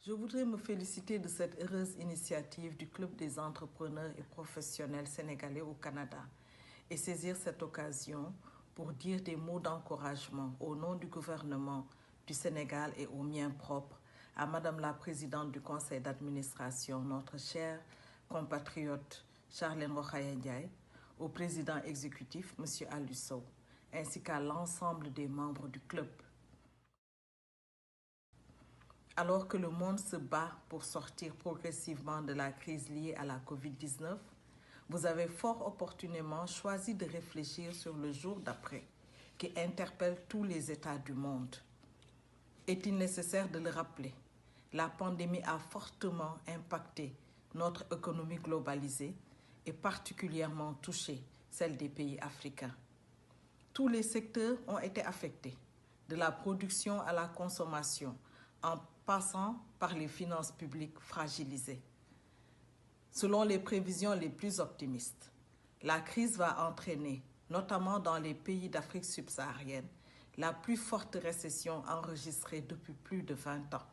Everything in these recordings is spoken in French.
Je voudrais me féliciter de cette heureuse initiative du Club des entrepreneurs et professionnels sénégalais au Canada et saisir cette occasion pour dire des mots d'encouragement au nom du gouvernement du Sénégal et au mien propre à Madame la Présidente du Conseil d'administration, notre chère compatriote Charlène Rokhaya Ndiaye, au Président exécutif M. Aliou Sow, ainsi qu'à l'ensemble des membres du club. Alors que le monde se bat pour sortir progressivement de la crise liée à la COVID-19, vous avez fort opportunément choisi de réfléchir sur le jour d'après qui interpelle tous les États du monde. Est-il nécessaire de le rappeler? La pandémie a fortement impacté notre économie globalisée et particulièrement touché celle des pays africains. Tous les secteurs ont été affectés, de la production à la consommation, en passant par les finances publiques fragilisées. Selon les prévisions les plus optimistes, la crise va entraîner, notamment dans les pays d'Afrique subsaharienne, la plus forte récession enregistrée depuis plus de 20 ans,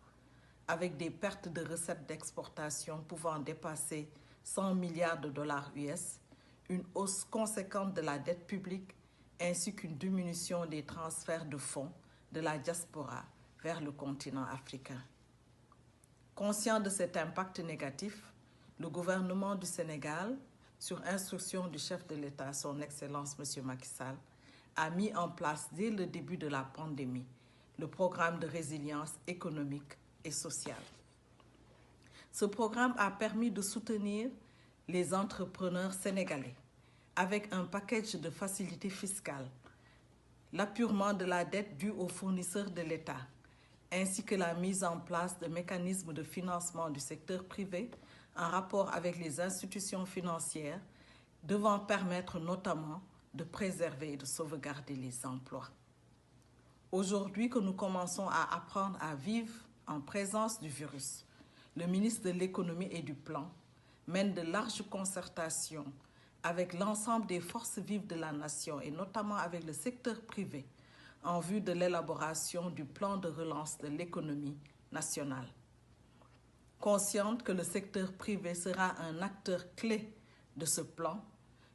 avec des pertes de recettes d'exportation pouvant dépasser 100 milliards de dollars US, une hausse conséquente de la dette publique ainsi qu'une diminution des transferts de fonds de la diaspora vers le continent africain. Conscient de cet impact négatif, le gouvernement du Sénégal, sur instruction du chef de l'État, son Excellence M. Macky Sall, a mis en place dès le début de la pandémie le programme de résilience économique et sociale. Ce programme a permis de soutenir les entrepreneurs sénégalais avec un package de facilités fiscales, l'apurement de la dette due aux fournisseurs de l'État, ainsi que la mise en place de mécanismes de financement du secteur privé en rapport avec les institutions financières, devant permettre notamment de préserver et de sauvegarder les emplois. Aujourd'hui que nous commençons à apprendre à vivre en présence du virus, le ministre de l'Économie et du Plan mène de larges concertations avec l'ensemble des forces vives de la nation et notamment avec le secteur privé en vue de l'élaboration du plan de relance de l'économie nationale. Consciente que le secteur privé sera un acteur clé de ce plan,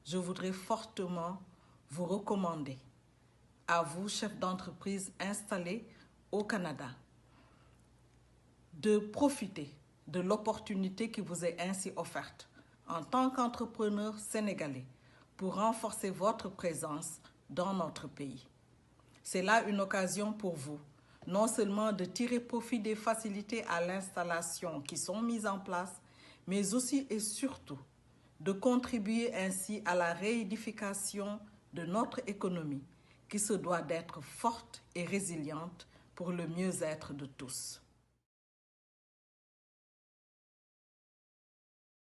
je voudrais fortement vous recommander, à vous, chefs d'entreprise installés au Canada, de profiter de l'opportunité qui vous est ainsi offerte en tant qu'entrepreneur sénégalais pour renforcer votre présence dans notre pays. C'est là une occasion pour vous, non seulement de tirer profit des facilités à l'installation qui sont mises en place, mais aussi et surtout de contribuer ainsi à la réédification de notre économie qui se doit d'être forte et résiliente pour le mieux-être de tous.